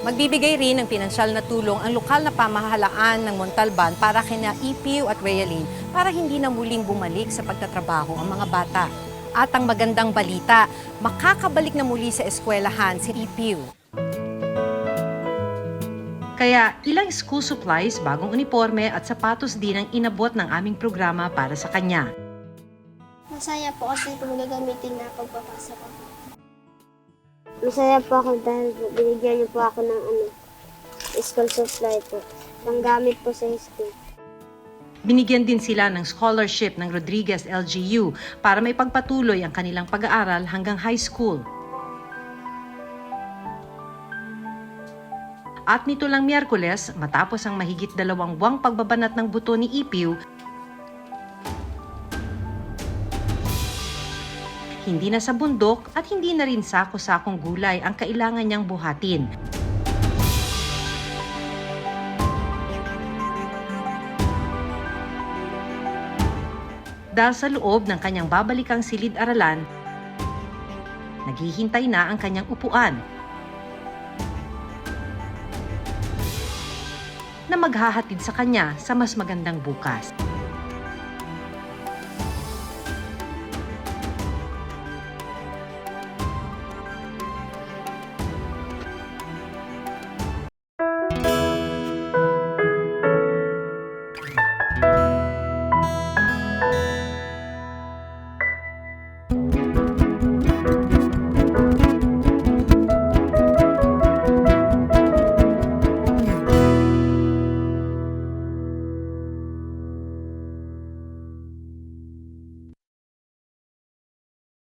Magbibigay rin ng pinansyal na tulong ang lokal na pamahalaan ng Montalban para kina Ipiu at Realin para hindi na muling bumalik sa pagtatrabaho ang mga bata. At ang magandang balita, makakabalik na muli sa eskwelahan si Ipiu. Kaya ilang school supplies, bagong uniforme at sapatos din ang inabot ng aming programa para sa kanya. Masaya po kasi kung gagamitin na pagpapasok ako. Masaya po ako dahil binigyan niyo po ako ng school supply po. Panggamit po sa school. Binigyan din sila ng scholarship ng Rodriguez LGU para may pagpatuloy ang kanilang pag-aaral hanggang high school. At nito lang Miyerkules, matapos ang mahigit 2 buwang pagbabanat ng buto ni Ipiu, hindi na sa bundok at hindi na rin sako-sakong gulay ang kailangan niyang buhatin. Dahil sa loob ng kanyang babalikang silid-aralan, naghihintay na ang kanyang upuan na maghahatid sa kanya sa mas magandang bukas.